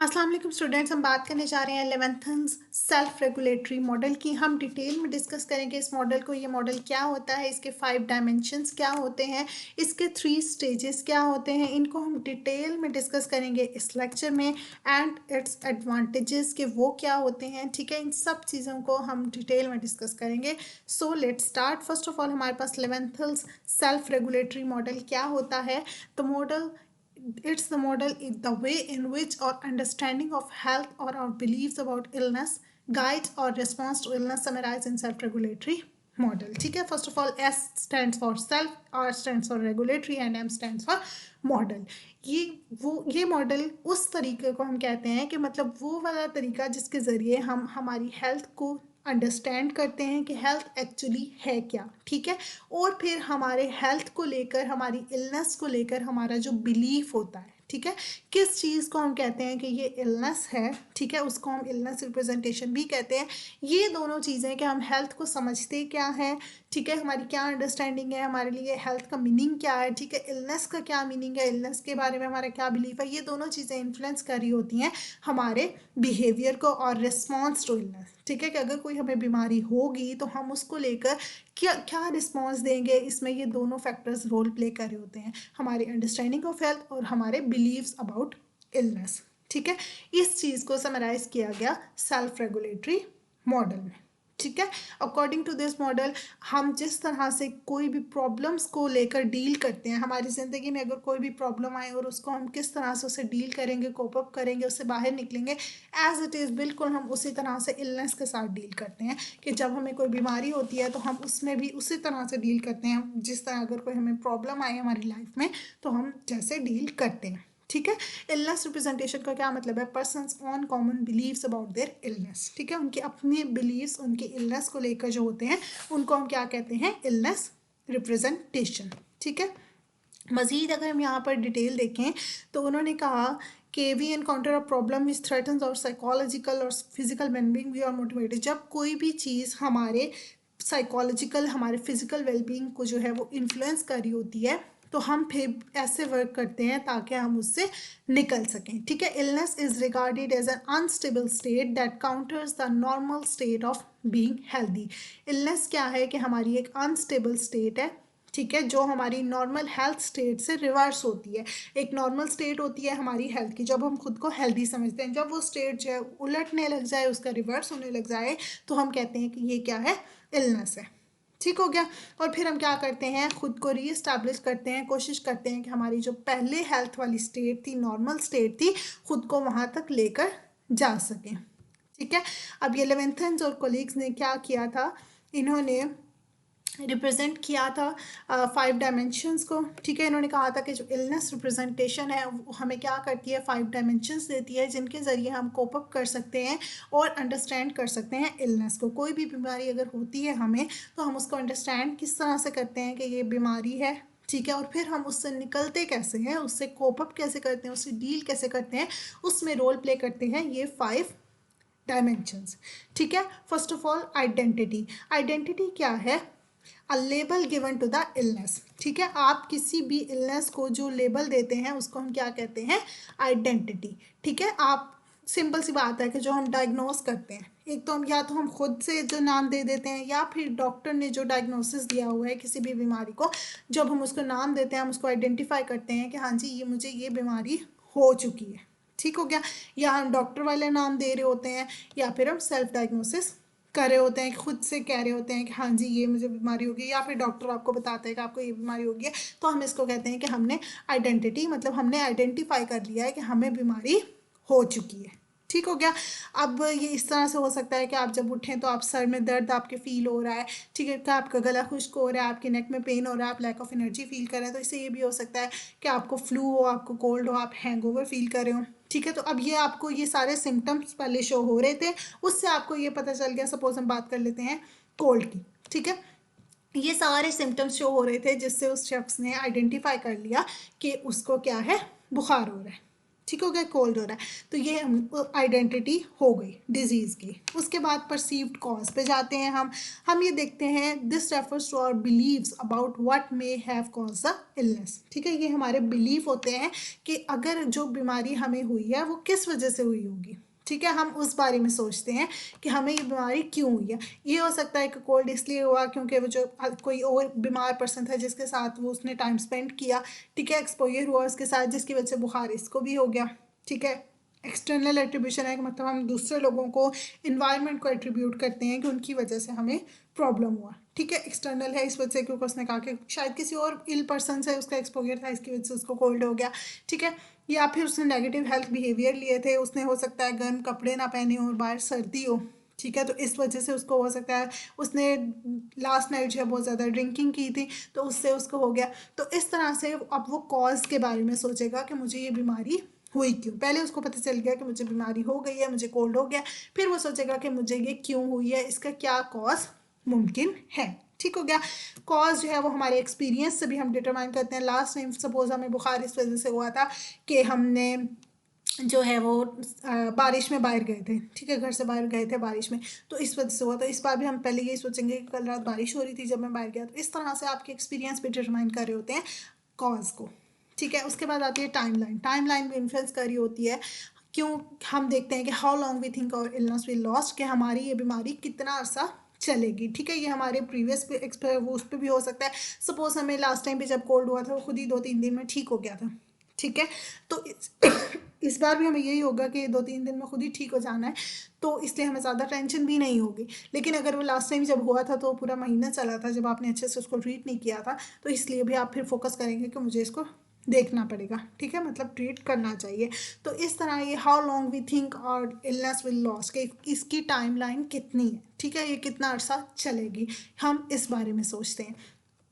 अस्सलाम वालेकुम स्टूडेंट्स, हम बात करने जा रहे हैं 11th सेल्फ रेगुलेटरी मॉडल की। हम डिटेल में डिस्कस करेंगे इस मॉडल को। ये मॉडल क्या होता है, इसके 5 डायमेंशंस क्या होते हैं, इसके 3 स्टेजेस क्या होते हैं, इनको हम डिटेल में डिस्कस करेंगे इस लेक्चर में। एंड इट्स एडवांटेजेस के वो क्या होते हैं, ठीक है, इन सब चीज़ों को हम डिटेल में डिस्कस करेंगे। So let start. First of all हमारे पास 11th सेल्फ रेगुलेटरी मॉडल क्या होता है। तो model, it's the model in the way in which our understanding of health or our beliefs about illness guides our response to illness summarized in self-regulatory model. ठीक है, first of all S stands for self, R stands for regulatory and M stands for model. ये model उस तरीके को हम कहते हैं कि मतलब वो वाला तरीका जिसके ज़रिए हम हमारी हेल्थ को अंडरस्टैंड करते हैं कि हेल्थ एक्चुअली है क्या, ठीक है, और फिर हमारे हेल्थ को लेकर, हमारी इलनेस को लेकर हमारा जो बिलीफ होता है, ठीक है, किस चीज़ को हम कहते हैं कि ये इलनेस है, ठीक है, उसको हम इलनेस रिप्रेजेंटेशन भी कहते हैं। ये दोनों चीज़ें कि हम हेल्थ को समझते क्या है, ठीक है, हमारी क्या अंडरस्टैंडिंग है, हमारे लिए हेल्थ का मीनिंग क्या है, ठीक है, इलनेस का क्या मीनिंग है, इलनेस के बारे में हमारा क्या बिलीफ है, ये दोनों चीज़ें इन्फ्लुएंस कर रही होती हैं हमारे बिहेवियर को और रिस्पॉन्स टू इलनेस, ठीक है, कि अगर कोई हमें बीमारी होगी तो हम उसको लेकर क्या क्या रिस्पॉन्स देंगे। इसमें ये दोनों फैक्टर्स रोल प्ले कर रहे होते हैं, हमारी अंडरस्टैंडिंग ऑफ हेल्थ और हमारे बिलीव्स अबाउट इलनेस, ठीक है। इस चीज़ को समराइज किया गया सेल्फ रेगुलेटरी मॉडल में, ठीक है। अकॉर्डिंग टू दिस मॉडल हम जिस तरह से कोई भी प्रॉब्लम्स को लेकर डील करते हैं हमारी ज़िंदगी में, अगर कोई भी प्रॉब्लम आए और उसको हम किस तरह से उसे डील करेंगे, कोप अप करेंगे, उससे बाहर निकलेंगे, एज इट इज़ बिल्कुल हम उसी तरह से इलनेस के साथ डील करते हैं कि जब हमें कोई बीमारी होती है तो हम उसमें भी उसी तरह से डील करते हैं जिस तरह अगर कोई हमें प्रॉब्लम आए हमारी लाइफ में तो हम जैसे डील करते हैं, ठीक है। इलनेस रिप्रेजेंटेशन का क्या मतलब है, persons on common believes about their illness, ठीक है, उनके अपने बिलीव्स उनके इलनेस को लेकर जो होते हैं उनको हम क्या कहते हैं, इलनेस रिप्रेजेंटेशन, ठीक है। मज़ीद अगर हम यहाँ पर डिटेल देखें तो उन्होंने कहा कि we encounter a problem which threatens our psychological और physical wellbeing, we are motivated. जब कोई भी चीज़ हमारे साइकोलॉजिकल, हमारे फिजिकल वेलबींग को जो है वो इन्फ्लुएंस कर रही होती है तो हम फिर ऐसे वर्क करते हैं ताकि हम उससे निकल सकें, ठीक है। Illness is regarded as an unstable state that counters the normal state of being healthy. Illness क्या है कि हमारी एक अनस्टेबल स्टेट है, ठीक है, जो हमारी नॉर्मल हेल्थ स्टेट से रिवर्स होती है। एक नॉर्मल स्टेट होती है हमारी हेल्थ की जब हम खुद को हेल्दी समझते हैं, जब वो स्टेट जो है उलटने लग जाए, उसका रिवर्स होने लग जाए तो हम कहते हैं कि ये क्या है, इलनेस है, ठीक हो गया। और फिर हम क्या करते हैं, खुद को रीएस्टैब्लिश करते हैं, कोशिश करते हैं कि हमारी जो पहले हेल्थ वाली स्टेट थी, नॉर्मल स्टेट थी, खुद को वहाँ तक लेकर जा सकें, ठीक है। अब ये लेवेंथन्स और कोलीग्स ने क्या किया था, इन्होंने रिप्रेजेंट किया था 5 डायमेंशंस को, ठीक है। इन्होंने कहा था कि जो इलनेस रिप्रेजेंटेशन है वो हमें क्या करती है, 5 डायमेंशंस देती है जिनके ज़रिए हम कोप अप कर सकते हैं और अंडरस्टैंड कर सकते हैं इलनेस को। कोई भी बीमारी अगर होती है हमें तो हम उसको अंडरस्टैंड किस तरह से करते हैं कि ये बीमारी है, ठीक है, और फिर हम उससे निकलते कैसे हैं, उससे कोप अप कैसे करते हैं, उससे डील कैसे करते हैं, उसमें रोल प्ले करते हैं ये 5 डायमेंशंस, ठीक है। First of all identity. Identity क्या है, a label given to the illness, ठीक है। आप किसी भी इलनेस को जो लेबल देते हैं उसको हम क्या कहते हैं, आइडेंटिटी, ठीक है। आप, सिंपल सी बात है कि जो हम डायग्नोस करते हैं, एक तो हम या तो हम खुद से जो नाम दे देते हैं या फिर डॉक्टर ने जो डायग्नोसिस दिया हुआ है किसी भी बीमारी को, जब हम उसको नाम देते हैं हम उसको आइडेंटिफाई करते हैं कि हाँ जी ये मुझे ये बीमारी हो चुकी है, ठीक हो गया। या हम डॉक्टर वाले नाम दे रहे होते हैं या फिर हम सेल्फ डायग्नोसिस कर रहे होते हैं, खुद से कह रहे होते हैं कि हाँ जी ये मुझे बीमारी होगी, या फिर डॉक्टर आपको बताता है कि आपको ये बीमारी होगी है, तो हम इसको कहते हैं कि हमने आइडेंटिटी, मतलब हमने आइडेंटिफाई कर लिया है कि हमें बीमारी हो चुकी है, ठीक हो गया। अब ये इस तरह से हो सकता है कि आप जब उठें तो आप सर में दर्द आपके फील हो रहा है, ठीक है, कि आपका गला खुश्क हो रहा है, आपके नेक में पेन हो रहा है, आप लैक ऑफ एनर्जी फील कर रहे हैं, तो इससे ये भी हो सकता है कि आपको फ्लू हो, आपको कोल्ड हो, आप हैंगओवर फील कर रहे हो, ठीक है। तो अब ये आपको ये सारे सिम्टम्स पहले शो हो रहे थे, उससे आपको ये पता चल गया, सपोज हम बात कर लेते हैं कोल्ड की, ठीक है, ये सारे सिम्टम्स शो हो रहे थे जिससे उस शख्स ने आइडेंटिफाई कर लिया कि उसको क्या है, बुखार हो रहा है, ठीक हो गया, कोल्ड हो रहा है, तो ये आइडेंटिटी हो गई डिजीज़ की। उसके बाद परसीव्ड कॉज पे जाते हैं हम ये देखते हैं this refers to our believes about what may have cause the illness. ठीक है, ये हमारे बिलीफ होते हैं कि अगर जो बीमारी हमें हुई है वो किस वजह से हुई होगी। ठीक है, हम उस बारे में सोचते हैं कि हमें ये बीमारी क्यों हुई है। ये हो सकता है कि कोल्ड इसलिए हुआ क्योंकि वो जो कोई और बीमार पर्सन था जिसके साथ वो उसने टाइम स्पेंड किया, ठीक है, एक्सपोजर हुआ उसके साथ, जिसकी वजह से बुखार इसको भी हो गया। ठीक है, एक्सटर्नल एट्रीब्यूशन है कि मतलब हम दूसरे लोगों को, इन्वायरमेंट को एट्रीब्यूट करते हैं कि उनकी वजह से हमें प्रॉब्लम हुआ। ठीक है, एक्सटर्नल है इस वजह से क्योंकि उसने कहा कि शायद किसी और इल पर्सन से उसका एक्सपोजर था, इसकी वजह से उसको कोल्ड हो गया। ठीक है, या फिर उसने नेगेटिव हेल्थ बिहेवियर लिए थे, उसने हो सकता है गर्म कपड़े ना पहने हो और बाहर सर्दी हो। ठीक है, तो इस वजह से उसको हो सकता है उसने लास्ट नाइट जो है बहुत ज़्यादा ड्रिंकिंग की थी तो उससे उसको हो गया। तो इस तरह से अब वो कॉज के बारे में सोचेगा कि मुझे ये बीमारी हुई क्यों। पहले उसको पता चल गया कि मुझे बीमारी हो गई है, मुझे कोल्ड हो गया, फिर वो सोचेगा कि मुझे ये क्यों हुई है, इसका क्या कॉज मुमकिन है। ठीक हो गया, कॉज जो है वो हमारे एक्सपीरियंस से भी हम डिटरमाइन करते हैं। लास्ट टाइम सपोज हमें बुखार इस वजह से हुआ था कि हमने जो है वो बारिश में बाहर गए थे। ठीक है, घर से बाहर गए थे बारिश में, तो इस वजह से हुआ। तो इस बार भी हम पहले यही सोचेंगे कि कल रात बारिश हो रही थी जब मैं बाहर गया। तो इस तरह से आपके एक्सपीरियंस भी डिटरमाइन कर रहे होते हैं कॉज को। ठीक है, उसके बाद आती है टाइमलाइन। टाइमलाइन भी इन्फ्लुएंस कर रही होती है। क्यों, हम देखते हैं कि हाउ लॉन्ग वी थिंक और इलनेस विल लॉस्ट, कि हमारी ये बीमारी कितना अर्सा चलेगी। ठीक है, ये हमारे प्रीवियस पे वो उस पर भी हो सकता है। सपोज हमें लास्ट टाइम पे जब कोल्ड हुआ था वो खुद ही 2-3 दिन में ठीक हो गया था। ठीक है, तो इस बार भी हमें यही होगा कि 2-3 दिन में खुद ही ठीक हो जाना है, तो इसलिए हमें ज़्यादा टेंशन भी नहीं होगी। लेकिन अगर वो लास्ट टाइम जब हुआ था तो पूरा महीना चला था जब आपने अच्छे से उसको ट्रीट नहीं किया था, तो इसलिए भी आप फिर फोकस करेंगे कि मुझे इसको देखना पड़ेगा। ठीक है, मतलब ट्रीट करना चाहिए। तो इस तरह ये हाउ लॉन्ग वी थिंक और इलनेस विल लॉस्ट के इसकी टाइमलाइन कितनी है। ठीक है, ये कितना अर्सा चलेगी, हम इस बारे में सोचते हैं।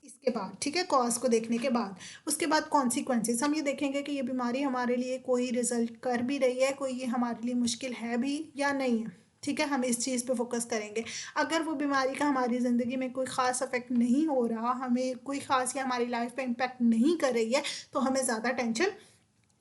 इसके बाद ठीक है, कॉज को देखने के बाद उसके बाद कॉन्सिक्वेंसेस, हम ये देखेंगे कि ये बीमारी हमारे लिए कोई रिजल्ट कर भी रही है, कोई ये हमारे लिए मुश्किल है भी या नहीं है। ठीक है, हम इस चीज़ पे फोकस करेंगे। अगर वो बीमारी का हमारी ज़िंदगी में कोई ख़ास इफेक्ट नहीं हो रहा, हमें कोई ख़ास या हमारी लाइफ पे इम्पेक्ट नहीं कर रही है, तो हमें ज़्यादा टेंशन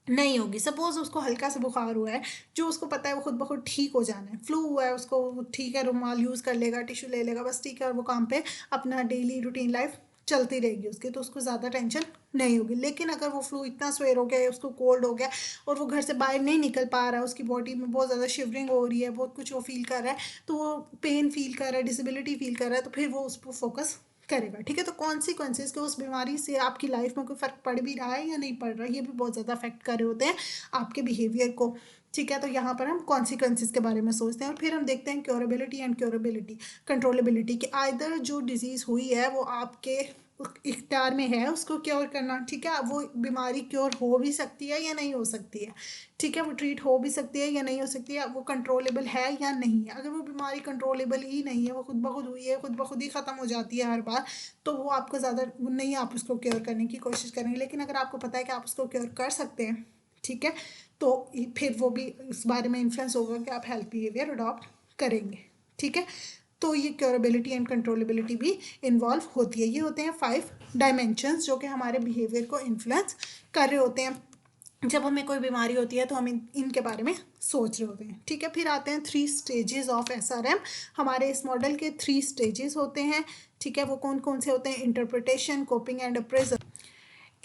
नहीं होगी। सपोज उसको हल्का सा बुखार हुआ है, जो उसको पता है वो खुद ब खुद ठीक हो जाना है। फ्लू हुआ है उसको, ठीक है, रुमाल यूज़ कर लेगा, टिश्यू ले लेगा, बस ठीक है, और वो काम पे अपना डेली रूटीन लाइफ चलती रहेगी उसकी, तो उसको ज़्यादा टेंशन नहीं होगी। लेकिन अगर वो फ्लू इतना स्वेयर हो गया है, उसको कोल्ड हो गया और वो घर से बाहर नहीं निकल पा रहा है, उसकी बॉडी में बहुत ज़्यादा शिवरिंग हो रही है, बहुत कुछ वो फील कर रहा है, तो वो पेन फील कर रहा है, डिसेबिलिटी फील कर रहा है, तो फिर वो उस पर फोकस करेगा। ठीक है, तो कॉन्सिक्वेंसेज के उस बीमारी से आपकी लाइफ में कोई फ़र्क पड़ भी रहा है या नहीं पड़ रहा है, ये भी बहुत ज़्यादा अफेक्ट कर रहे होते हैं आपके बिहेवियर को। ठीक है, तो यहाँ पर हम कॉन्सिक्वेंसेज के बारे में सोचते हैं और फिर हम देखते हैं क्योरेबिलिटी एंड क्योरेबिलिटी, कंट्रोलेबिलिटी, कि आइदर जो डिजीज़ हुई है वो आपके इख्तियार में है उसको क्योर करना। ठीक है, वो बीमारी क्योर हो भी सकती है या नहीं हो सकती है। ठीक है, वो ट्रीट हो भी सकती है या नहीं हो सकती है, वो कंट्रोलेबल है या नहीं है। अगर वो बीमारी कंट्रोलेबल ही नहीं है, वो खुद ब खुद हुई है, खुद ब खुद ही ख़त्म हो जाती है हर बार, तो वो आपको ज़्यादा नहीं, आप उसको क्योर करने की कोशिश करेंगे। लेकिन अगर आपको पता है कि आप उसको क्योर कर सकते हैं, ठीक है, तो फिर वो भी इस बारे में इन्फ्लुएंस होगा कि आप हेल्थ बिहेवियर अडॉप्ट करेंगे। ठीक है, तो ये क्योरेबिलिटी एंड कंट्रोलेबिलिटी भी इन्वॉल्व होती है। ये होते हैं 5 डायमेंशंस जो कि हमारे बिहेवियर को इन्फ्लुएंस कर रहे होते हैं। जब हमें कोई बीमारी होती है तो हम इनके बारे में सोच रहे होते हैं। ठीक है, फिर आते हैं 3 स्टेजेस ऑफ SRM। हमारे इस मॉडल के 3 स्टेजेस होते हैं। ठीक है, वो कौन कौन से होते हैं? Interpretation, coping and appraisal.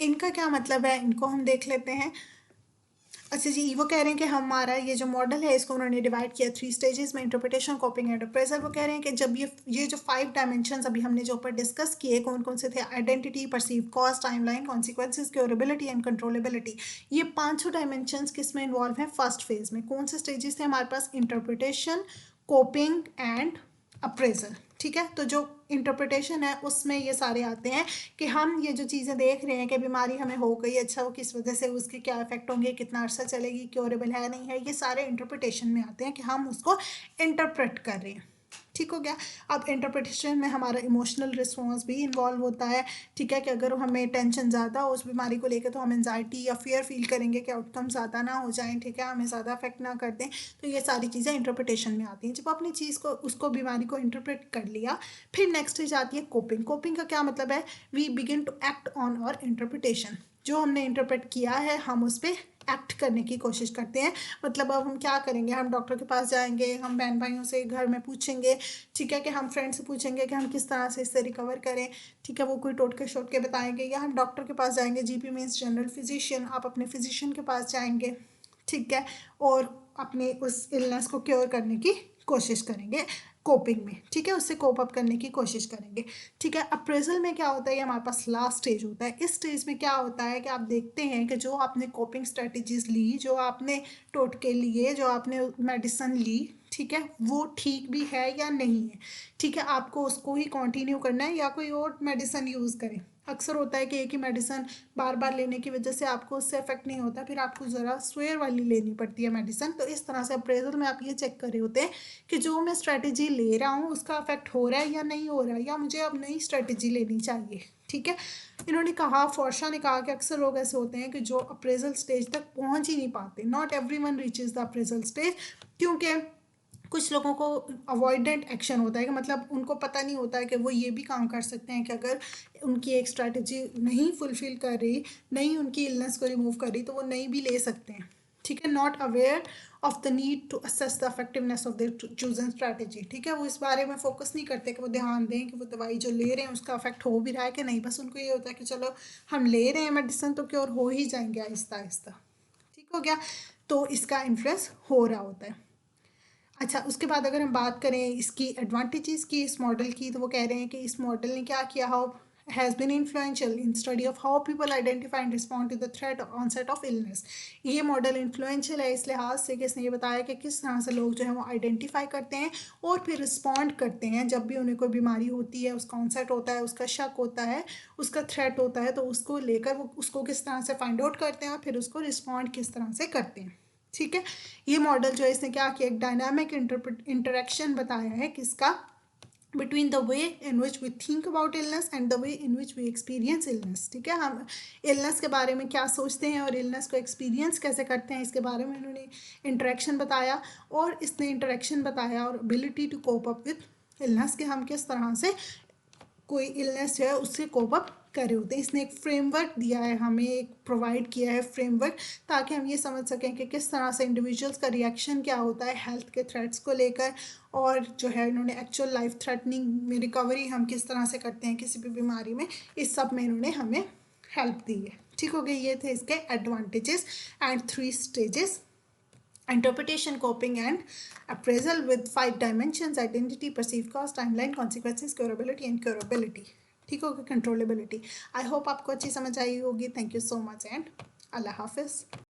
इनका क्या मतलब है, इनको हम देख लेते हैं। अच्छा जी, वो कह रहे हैं कि हमारा ये जो मॉडल है इसको उन्होंने डिवाइड किया 3 स्टेजेस में, इंटरप्रिटेशन, कॉपिंग एंड अप्रेजल। वो कह रहे हैं कि जब ये जो 5 डायमेंशंस अभी हमने जो ऊपर डिस्कस किए, कौन कौन से थे? Identity, perceived cause, timeline, consequences, curability and controllability. ये 5 डायमेंशंस किस में इन्वॉल्व हैं? फर्स्ट फेज में। कौन से स्टेजेस थे हमारे पास? Interpretation, coping and appraisal. ठीक है, तो जो इंटरप्रिटेशन है उसमें ये सारे आते हैं कि हम ये जो चीज़ें देख रहे हैं कि बीमारी हमें हो गई, अच्छा वो किस वजह से, उसके क्या इफेक्ट होंगे, कितना अर्सा चलेगी, क्योरेबल है नहीं है, ये सारे इंटरप्रिटेशन में आते हैं कि हम उसको इंटरप्रेट कर रहे हैं। ठीक हो गया। अब इंटरप्रिटेशन में हमारा इमोशनल रिस्पॉन्स भी इन्वॉल्व होता है, ठीक है, कि अगर हमें टेंशन ज़्यादा हो उस बीमारी को लेकर तो हम एंजाइटी या फियर फील करेंगे कि आउटकम ज़्यादा ना हो जाए, ठीक है, हमें ज़्यादा अफेक्ट ना कर दें। तो ये सारी चीज़ें इंटरप्रिटेशन में आती हैं। जब अपनी चीज़ को उसको बीमारी को इंटरप्रेट कर लिया, फिर नेक्स्ट स्टेज आती है कोपिंग। कोपिंग का क्या मतलब है? We begin to act on our interpretation. जो हमने इंटरप्रेट किया है हम उस पर एक्ट करने की कोशिश करते हैं। मतलब अब हम क्या करेंगे? हम डॉक्टर के पास जाएंगे, हम बहन भाइयों से घर में पूछेंगे, ठीक है, कि हम फ्रेंड से पूछेंगे कि हम किस तरह से इससे रिकवर करें, ठीक है, वो कोई टोटके शोटके बताएंगे, या हम डॉक्टर के पास जाएंगे, जीपी मीन्स जनरल फिजिशियन, आप अपने फिजिशियन के पास जाएंगे, ठीक है, और अपने उस इलनेस को क्योर करने की कोशिश करेंगे कोपिंग में, ठीक है, उससे कोप अप करने की कोशिश करेंगे, ठीक है। अप्रेजल में क्या होता है? ये हमारे पास लास्ट स्टेज होता है। इस स्टेज में क्या होता है कि आप देखते हैं कि जो आपने कोपिंग स्ट्रेटजीज ली, जो आपने टोटके लिए, जो आपने मेडिसिन ली, ठीक है, वो ठीक भी है या नहीं है, ठीक है, आपको उसको ही कंटिन्यू करना है या कोई और मेडिसिन यूज़ करें। अक्सर होता है कि एक ही मेडिसिन बार बार लेने की वजह से आपको उससे इफेक्ट नहीं होता, फिर आपको ज़रा स्वेयर वाली लेनी पड़ती है मेडिसिन। तो इस तरह से अप्रेजल में आप ये चेक कर रहे होते हैं कि जो मैं स्ट्रेटजी ले रहा हूँ उसका इफेक्ट हो रहा है या नहीं हो रहा है, या मुझे अब नई स्ट्रेटजी लेनी चाहिए, ठीक है। इन्होंने कहा, फॉर्शा ने कहा कि अक्सर लोग ऐसे होते हैं कि जो अप्रेजल स्टेज तक पहुँच ही नहीं पाते। Not every one reaches the appraisal stage, क्योंकि कुछ लोगों को अवॉइडेंट एक्शन होता है कि मतलब उनको पता नहीं होता है कि वो ये भी काम कर सकते हैं कि अगर उनकी एक स्ट्रैटेजी नहीं फुलफिल कर रही, नहीं उनकी इलनेस को रिमूव कर रही, तो वो नहीं भी ले सकते हैं, ठीक है। Not aware of the need to assess the effectiveness of their chosen strategy, ठीक है, वो इस बारे में फोकस नहीं करते कि वो ध्यान दें कि वो दवाई जो ले रहे हैं उसका इफेक्ट हो भी रहा है कि नहीं। बस उनको ये होता है कि चलो हम ले रहे हैं मेडिसिन तो क्योर हो ही जाएंगे आहिस्ता आहिस्ता, ठीक हो गया। तो इसका इन्फ्लुएंस हो रहा होता है। अच्छा, उसके बाद अगर हम बात करें इसकी एडवांटेजेस की इस मॉडल की, तो वो कह रहे हैं कि इस मॉडल ने क्या किया, how has been influential in study of how people identify and respond to the threat onset of illness. ये मॉडल इन्फ्लुएंशियल है इस लिहाज से कि इसने ये बताया कि किस तरह से लोग जो है वो आइडेंटिफाई करते हैं और फिर रिस्पॉन्ड करते हैं जब भी उन्हें कोई बीमारी होती है, उसका ऑनसेट होता है, उसका शक होता है, उसका थ्रेट होता है, तो उसको लेकर वो उसको किस तरह से फाइंड आउट करते हैं और फिर उसको रिस्पॉन्ड किस तरह से करते हैं, ठीक है। ये मॉडल जो है इसने क्या किया, एक डायनामिक इंटरेक्शन बताया है किसका, between the way in which we think about illness and the way in which we experience illness, ठीक है। हम इलनेस के बारे में क्या सोचते हैं और इलनेस को एक्सपीरियंस कैसे करते हैं, इसके बारे में इन्होंने इंटरेक्शन बताया। और इसने इंटरेक्शन बताया और ability to cope up with illness के हम किस तरह से कोई इलनेस जो है उससे कोप अप कर रहे होते हैं। इसने एक फ्रेमवर्क दिया है हमें, एक प्रोवाइड किया है फ्रेमवर्क, ताकि हम ये समझ सकें कि किस तरह से इंडिविजुअल्स का रिएक्शन क्या होता है हेल्थ के थ्रेट्स को लेकर, और जो है इन्होंने एक्चुअल लाइफ थ्रेटनिंग में रिकवरी हम किस तरह से करते हैं किसी भी बीमारी में, इस सब में इन्होंने हमें हेल्प दी है, ठीक हो गई। ये थे इसके advantages and 3 stages: interpretation, coping, and appraisal with 5 dimensions: identity, perceived cost, timeline, consequences, curability and curability, ठीक होगा, कंट्रोलेबिलिटी। आई होप आपको अच्छी समझ आई होगी। Thank you so much and अल्लाह हाफिज़।